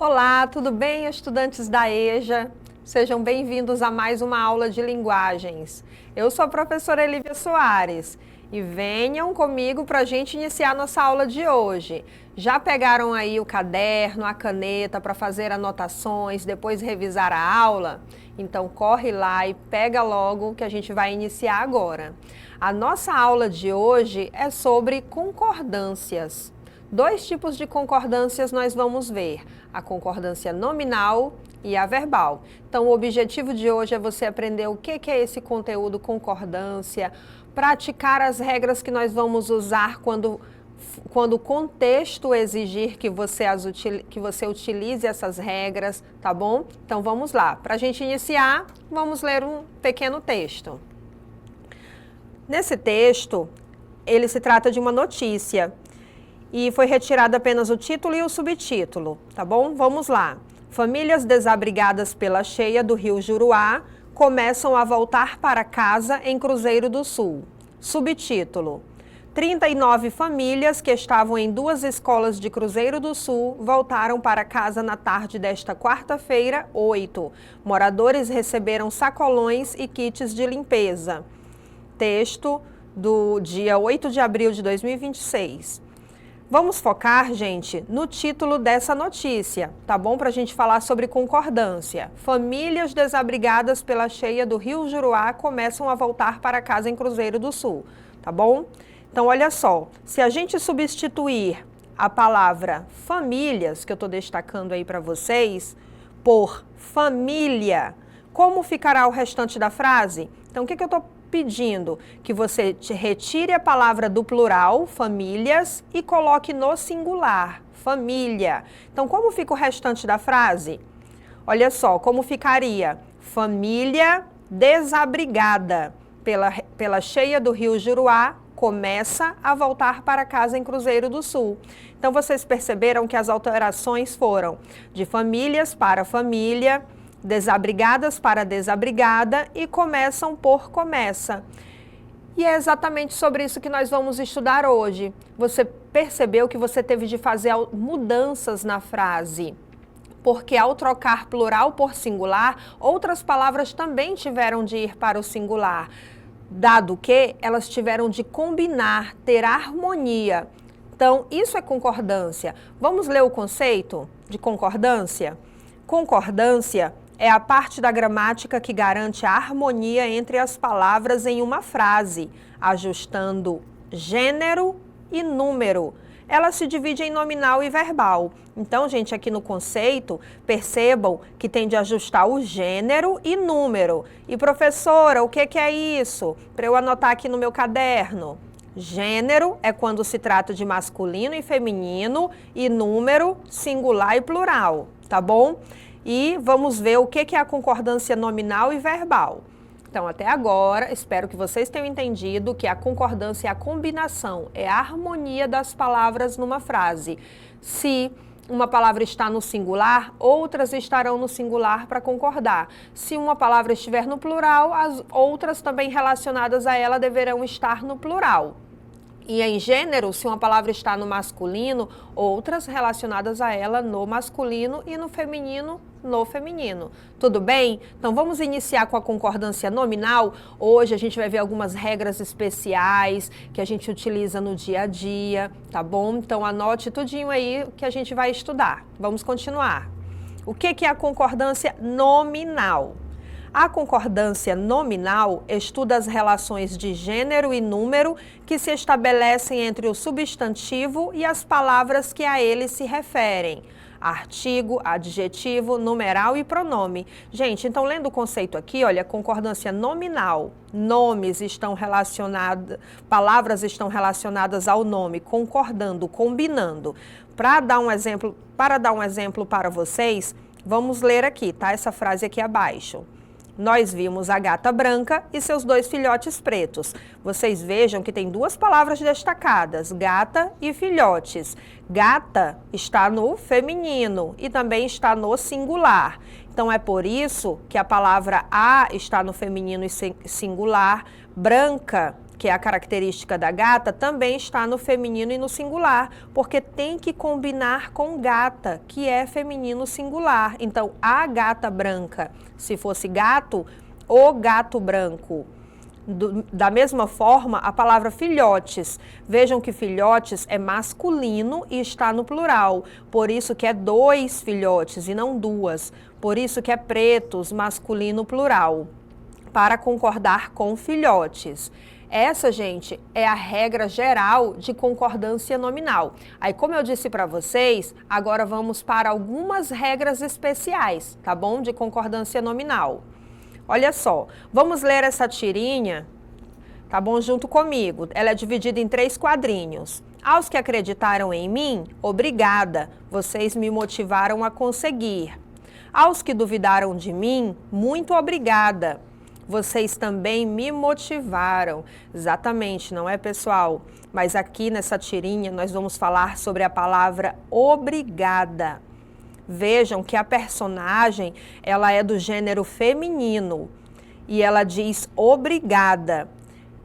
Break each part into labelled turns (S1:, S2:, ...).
S1: Olá, tudo bem, estudantes da EJA? Sejam bem-vindos a mais uma aula de linguagens. Eu sou a professora Elívia Soares e venham comigo para a gente iniciar nossa aula de hoje. Já pegaram aí o caderno, a caneta para fazer anotações, depois revisar a aula? Então corre lá e pega logo que a gente vai iniciar agora. A nossa aula de hoje é sobre concordâncias. Dois tipos de concordâncias nós vamos ver, a concordância nominal e a verbal. Então, o objetivo de hoje é você aprender o que é esse conteúdo concordância, praticar as regras que nós vamos usar quando o contexto exigir que você utilize essas regras, tá bom? Então, vamos lá. Para a gente iniciar, vamos ler um pequeno texto. Nesse texto, ele se trata de uma notícia. E foi retirado apenas o título e o subtítulo, tá bom? Vamos lá. Famílias desabrigadas pela cheia do rio Juruá começam a voltar para casa em Cruzeiro do Sul. Subtítulo: 39 famílias que estavam em 2 escolas de Cruzeiro do Sul voltaram para casa na tarde desta quarta-feira, 8. Moradores receberam sacolões e kits de limpeza. Texto do dia 8 de abril de 2026. Vamos focar, gente, no título dessa notícia, tá bom? Para a gente falar sobre concordância. Famílias desabrigadas pela cheia do rio Juruá começam a voltar para casa em Cruzeiro do Sul, tá bom? Então, olha só, se a gente substituir a palavra famílias, que eu estou destacando aí para vocês, por família, como ficará o restante da frase? Então, o que eu estou pedindo? Que você retire a palavra do plural, famílias, e coloque no singular, família. Então, como fica o restante da frase? Olha só, como ficaria? Família desabrigada pela cheia do rio Juruá começa a voltar para casa em Cruzeiro do Sul. Então, vocês perceberam que as alterações foram de famílias para família, desabrigadas para desabrigada e começam por começa. E é exatamente sobre isso que nós vamos estudar hoje. Você percebeu que você teve de fazer mudanças na frase, porque ao trocar plural por singular, outras palavras também tiveram de ir para o singular, dado que elas tiveram de combinar, ter harmonia. Então, isso é concordância. Vamos ler o conceito de concordância? Concordância é a parte da gramática que garante a harmonia entre as palavras em uma frase, ajustando gênero e número. Ela se divide em nominal e verbal. Então, gente, aqui no conceito, percebam que tem de ajustar o gênero e número. E, professora, o que é isso? Para eu anotar aqui no meu caderno. Gênero é quando se trata de masculino e feminino, e número, singular e plural, tá bom? E vamos ver o que é a concordância nominal e verbal. Então, até agora, espero que vocês tenham entendido que a concordância é a combinação, é a harmonia das palavras numa frase. Se uma palavra está no singular, outras estarão no singular para concordar. Se uma palavra estiver no plural, as outras também relacionadas a ela deverão estar no plural. E em gênero, se uma palavra está no masculino, outras relacionadas a ela no masculino e no feminino, no feminino. Tudo bem? Então vamos iniciar com a concordância nominal. Hoje a gente vai ver algumas regras especiais que a gente utiliza no dia a dia, tá bom? Então anote tudinho aí que a gente vai estudar. Vamos continuar. O que é a concordância nominal? A concordância nominal estuda as relações de gênero e número que se estabelecem entre o substantivo e as palavras que a ele se referem. Artigo, adjetivo, numeral e pronome. Gente, então lendo o conceito aqui, olha, concordância nominal. Nomes estão relacionados, palavras estão relacionadas ao nome, concordando, combinando. Para dar um exemplo para vocês, vamos ler aqui, tá? Essa frase aqui abaixo. Nós vimos a gata branca e seus 2 filhotes pretos. Vocês vejam que tem 2 palavras destacadas, gata e filhotes. Gata está no feminino e também está no singular. Então, é por isso que a palavra a está no feminino e singular, branca que é a característica da gata, também está no feminino e no singular, porque tem que combinar com gata, que é feminino singular. Então, a gata branca, se fosse gato, o gato branco. Da mesma forma, a palavra filhotes. Vejam que filhotes é masculino e está no plural. Por isso que é 2 filhotes e não 2. Por isso que é pretos, masculino plural. Para concordar com filhotes. Essa, gente, é a regra geral de concordância nominal. Aí, como eu disse para vocês, agora vamos para algumas regras especiais, tá bom? De concordância nominal. Olha só, vamos ler essa tirinha, tá bom? Junto comigo. Ela é dividida em 3 quadrinhos. Aos que acreditaram em mim, obrigada, vocês me motivaram a conseguir. Aos que duvidaram de mim, muito obrigada. Vocês também me motivaram. Exatamente, não é, pessoal? Mas aqui nessa tirinha nós vamos falar sobre a palavra obrigada. Vejam que a personagem, ela é do gênero feminino e ela diz obrigada.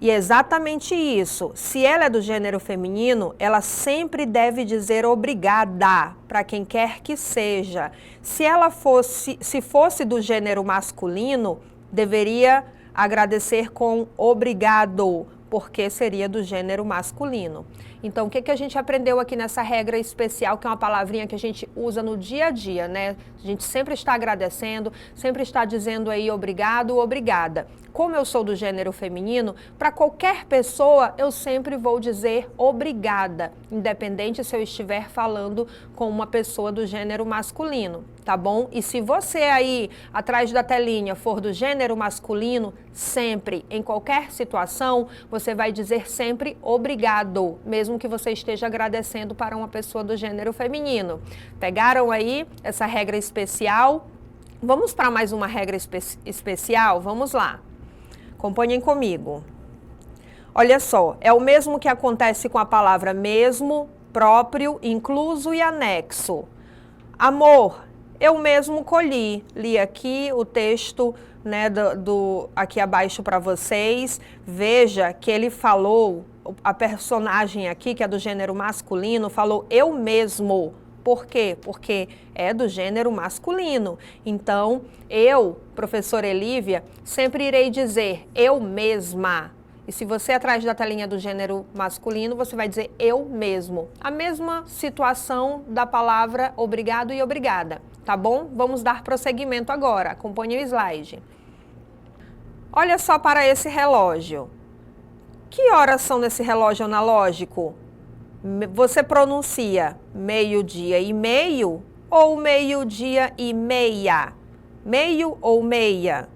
S1: E é exatamente isso. Se ela é do gênero feminino, ela sempre deve dizer obrigada para quem quer que seja. Se fosse do gênero masculino, deveria agradecer com obrigado, porque seria do gênero masculino. Então, o que a gente aprendeu aqui nessa regra especial, que é uma palavrinha que a gente usa no dia a dia, né? A gente sempre está agradecendo, sempre está dizendo aí obrigado, obrigada. Como eu sou do gênero feminino, para qualquer pessoa eu sempre vou dizer obrigada, independente se eu estiver falando com uma pessoa do gênero masculino, tá bom? E se você aí, atrás da telinha, for do gênero masculino, sempre, em qualquer situação, você vai dizer sempre obrigado, mesmo que você esteja agradecendo para uma pessoa do gênero feminino. Pegaram aí essa regra especial? Vamos para mais uma regra especial? Vamos lá. Acompanhem comigo. Olha só, é o mesmo que acontece com a palavra mesmo, próprio, incluso e anexo. Amor, eu mesmo colhi. Li aqui o texto, né, aqui abaixo para vocês. Veja que ele falou, a personagem aqui, que é do gênero masculino, falou eu mesmo. Por quê? Porque é do gênero masculino. Então, eu, professora Elívia, sempre irei dizer eu mesma. E se você atrás da telinha do gênero masculino, você vai dizer eu mesmo. A mesma situação da palavra obrigado e obrigada, tá bom? Vamos dar prosseguimento agora. Acompanhe o slide. Olha só para esse relógio. Que horas são nesse relógio analógico? Você pronuncia meio-dia e meio ou meio-dia e meia? Meio ou meia?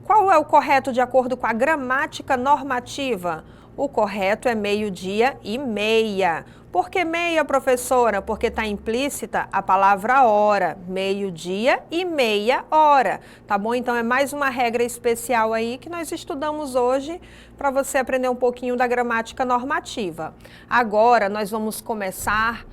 S1: Qual é o correto de acordo com a gramática normativa? O correto é meio-dia e meia. Por que meia, professora? Porque está implícita a palavra hora. Meio-dia e meia hora. Tá bom? Então é mais uma regra especial aí que nós estudamos hoje para você aprender um pouquinho da gramática normativa. Agora nós vamos começar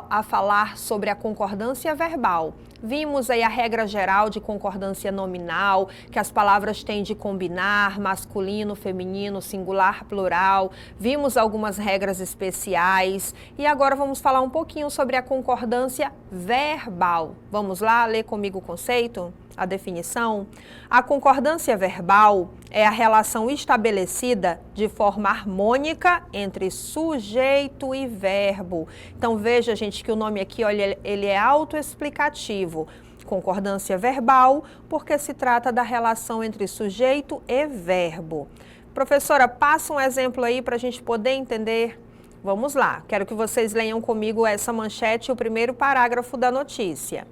S1: a falar sobre a concordância verbal. Vimos aí a regra geral de concordância nominal, que as palavras têm de combinar, masculino, feminino, singular, plural. Vimos algumas regras especiais e agora vamos falar um pouquinho sobre a concordância verbal. Vamos lá ler comigo o conceito? A definição? A concordância verbal é a relação estabelecida de forma harmônica entre sujeito e verbo. Então veja, gente, que o nome aqui, olha, ele é autoexplicativo. Concordância verbal, porque se trata da relação entre sujeito e verbo. Professora, passa um exemplo aí para a gente poder entender. Vamos lá, quero que vocês leiam comigo essa manchete e o primeiro parágrafo da notícia.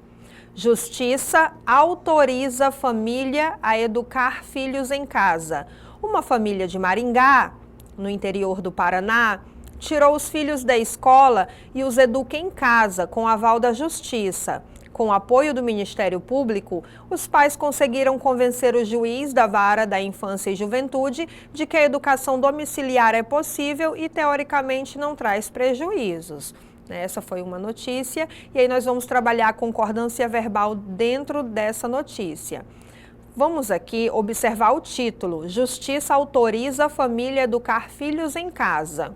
S1: Justiça autoriza família a educar filhos em casa. Uma família de Maringá, no interior do Paraná, tirou os filhos da escola e os educa em casa, com aval da Justiça. Com o apoio do Ministério Público, os pais conseguiram convencer o juiz da Vara da Infância e Juventude de que a educação domiciliar é possível e, teoricamente, não traz prejuízos. Essa foi uma notícia e aí nós vamos trabalhar a concordância verbal dentro dessa notícia. Vamos aqui observar o título. Justiça autoriza a família a educar filhos em casa.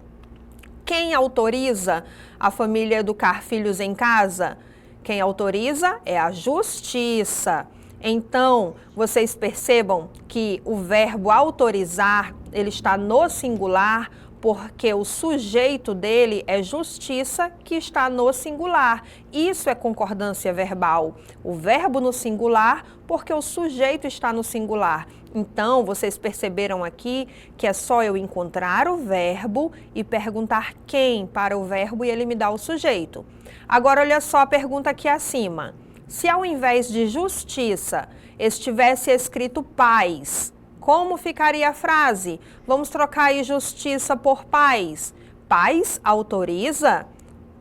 S1: Quem autoriza a família a educar filhos em casa? Quem autoriza é a justiça. Então, vocês percebam que o verbo autorizar, ele está no singular, porque o sujeito dele é justiça, que está no singular. Isso é concordância verbal. O verbo no singular, porque o sujeito está no singular. Então, vocês perceberam aqui que é só eu encontrar o verbo e perguntar quem para o verbo e ele me dá o sujeito. Agora, olha só a pergunta aqui acima. Se ao invés de justiça estivesse escrito paz, como ficaria a frase? Vamos trocar aí justiça por paz. Paz autoriza?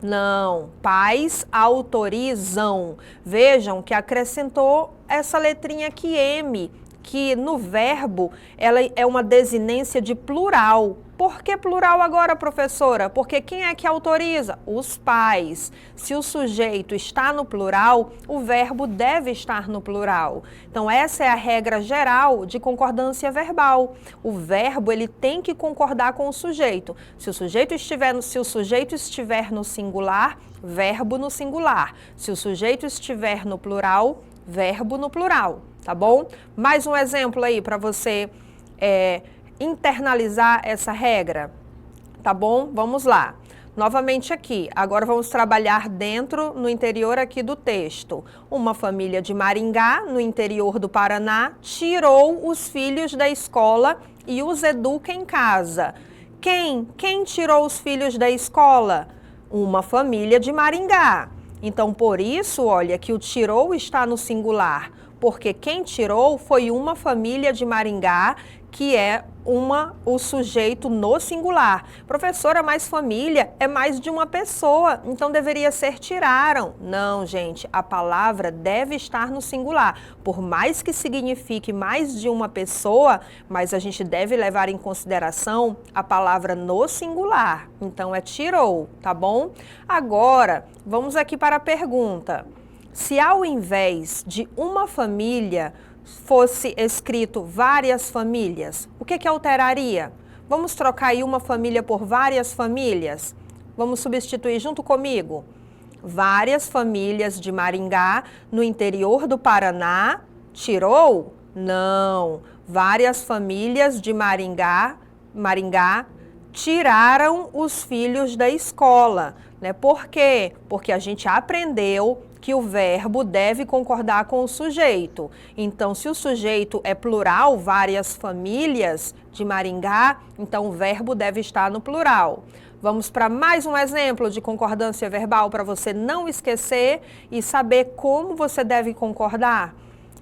S1: Não, pais autorizam. Vejam que acrescentou essa letrinha aqui, M, que no verbo ela é uma desinência de plural. Por que plural agora, professora? Porque quem é que autoriza? Os pais. Se o sujeito está no plural, o verbo deve estar no plural. Então, essa é a regra geral de concordância verbal. O verbo, ele tem que concordar com o sujeito. Se o sujeito estiver no singular, verbo no singular. Se o sujeito estiver no plural, verbo no plural, tá bom? Mais um exemplo aí para você internalizar essa regra, tá bom? Vamos lá. Novamente aqui, agora vamos trabalhar no interior aqui do texto. Uma família de Maringá, no interior do Paraná, tirou os filhos da escola e os educa em casa. Quem tirou os filhos da escola? Uma família de Maringá. Então, por isso, olha, que o tirou está no singular, porque quem tirou foi uma família de Maringá, que é o sujeito no singular. Professora, mas família é mais de uma pessoa, então deveria ser tiraram. Não, gente, a palavra deve estar no singular. Por mais que signifique mais de uma pessoa, mas a gente deve levar em consideração a palavra no singular. Então é tirou, tá bom? Agora, vamos aqui para a pergunta. Se ao invés de uma família fosse escrito várias famílias, o que alteraria? Vamos trocar aí uma família por várias famílias? Vamos substituir junto comigo? Várias famílias de Maringá, no interior do Paraná, tirou? Não. Várias famílias de Maringá tiraram os filhos da escola, né? Por quê? Porque a gente aprendeu que o verbo deve concordar com o sujeito. Então, se o sujeito é plural, várias famílias de Maringá, então o verbo deve estar no plural. Vamos para mais um exemplo de concordância verbal para você não esquecer e saber como você deve concordar.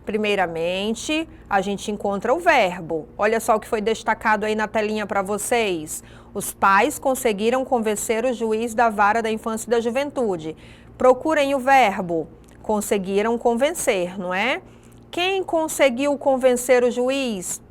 S1: Primeiramente, a gente encontra o verbo. Olha só o que foi destacado aí na telinha para vocês. Os pais conseguiram convencer o juiz da vara da infância e da juventude. Procurem o verbo. Conseguiram convencer, não é? Quem conseguiu convencer o juiz?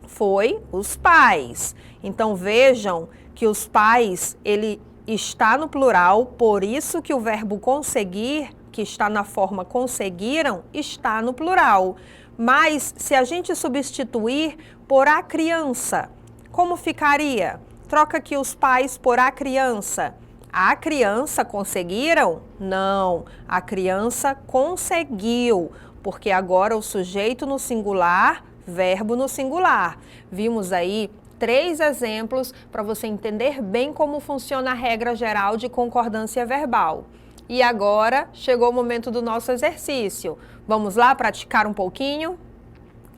S1: Foi os pais. Então, vejam que os pais, ele está no plural, por isso que o verbo conseguir, que está na forma conseguiram, está no plural. Mas, se a gente substituir por a criança, como ficaria? Troca aqui os pais por a criança. A criança conseguiram? Não, a criança conseguiu, porque agora o sujeito no singular, verbo no singular. Vimos aí 3 exemplos para você entender bem como funciona a regra geral de concordância verbal. E agora chegou o momento do nosso exercício. Vamos lá praticar um pouquinho?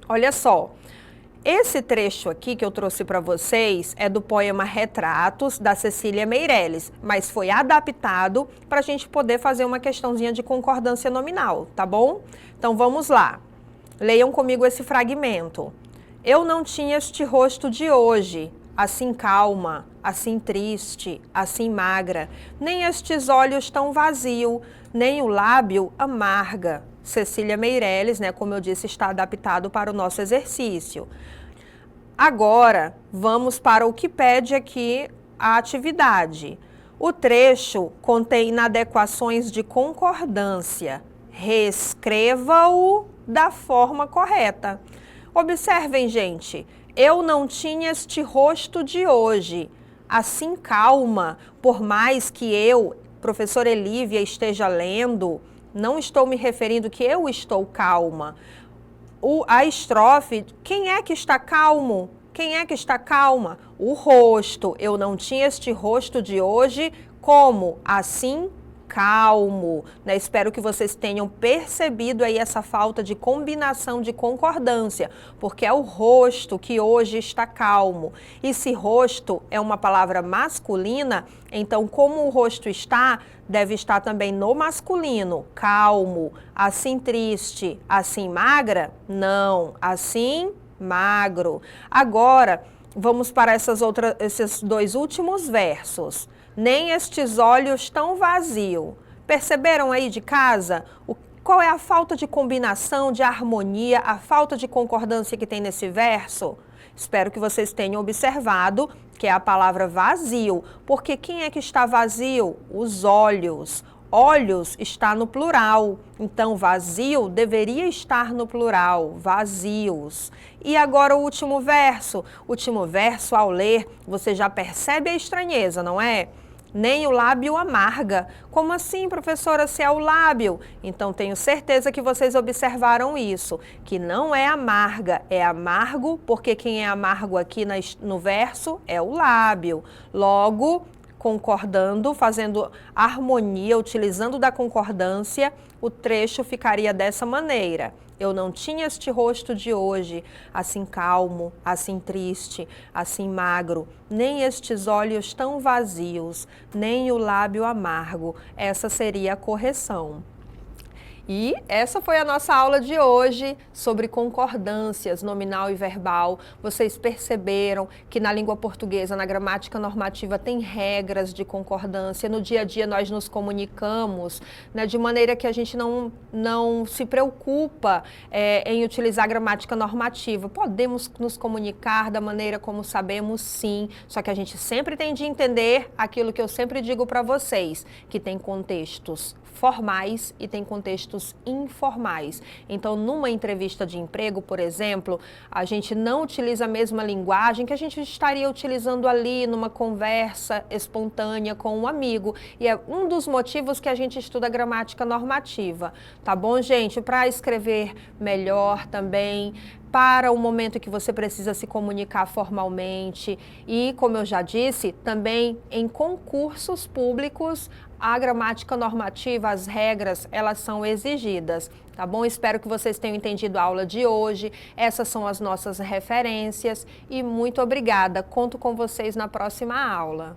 S1: Olha só. Esse trecho aqui que eu trouxe para vocês é do poema Retratos, da Cecília Meirelles, mas foi adaptado para a gente poder fazer uma questãozinha de concordância nominal, tá bom? Então vamos lá. Leiam comigo esse fragmento. Eu não tinha este rosto de hoje, assim calma, assim triste, assim magra, nem estes olhos tão vazio, nem o lábio amarga. Cecília Meirelles, né, como eu disse, está adaptado para o nosso exercício. Agora, vamos para o que pede aqui a atividade. O trecho contém inadequações de concordância. Reescreva-o da forma correta. Observem, gente, eu não tinha este rosto de hoje. Assim, calma, por mais que eu, professora Elívia, esteja lendo, não estou me referindo que eu estou calma. A estrofe, quem é que está calmo? Quem é que está calma? O rosto. Eu não tinha este rosto de hoje como? Assim, calmo. Né? Espero que vocês tenham percebido aí essa falta de combinação de concordância, porque é o rosto que hoje está calmo. E se rosto é uma palavra masculina, então como o rosto está, deve estar também no masculino, calmo. Assim triste, assim magra? Não, assim magro. Agora, vamos para esses dois últimos versos. Nem estes olhos tão vazios. Perceberam aí de casa qual é a falta de combinação, de harmonia, a falta de concordância que tem nesse verso? Espero que vocês tenham observado que é a palavra vazio, porque quem é que está vazio? Os olhos. Olhos está no plural, então vazio deveria estar no plural, vazios. E agora o último verso. Último verso, ao ler, você já percebe a estranheza, não é? Nem o lábio amarga. Como assim, professora, se é o lábio? Então, tenho certeza que vocês observaram isso, que não é amarga, é amargo, porque quem é amargo aqui no verso é o lábio. Logo, concordando, fazendo harmonia, utilizando da concordância, o trecho ficaria dessa maneira. Eu não tinha este rosto de hoje, assim calmo, assim triste, assim magro, nem estes olhos tão vazios, nem o lábio amargo. Essa seria a correção. E essa foi a nossa aula de hoje sobre concordâncias nominal e verbal. Vocês perceberam que na língua portuguesa, na gramática normativa, tem regras de concordância. No dia a dia nós nos comunicamos, né, de maneira que a gente não se preocupa em utilizar a gramática normativa. Podemos nos comunicar da maneira como sabemos, sim, só que a gente sempre tem de entender aquilo que eu sempre digo para vocês, que tem contextos formais e tem contextos informais. Então, numa entrevista de emprego, por exemplo, a gente não utiliza a mesma linguagem que a gente estaria utilizando ali numa conversa espontânea com um amigo. E é um dos motivos que a gente estuda a gramática normativa. Tá bom, gente? Para escrever melhor também, para o momento que você precisa se comunicar formalmente e, como eu já disse, também em concursos públicos, a gramática normativa, as regras, elas são exigidas, tá bom? Espero que vocês tenham entendido a aula de hoje. Essas são as nossas referências e muito obrigada. Conto com vocês na próxima aula.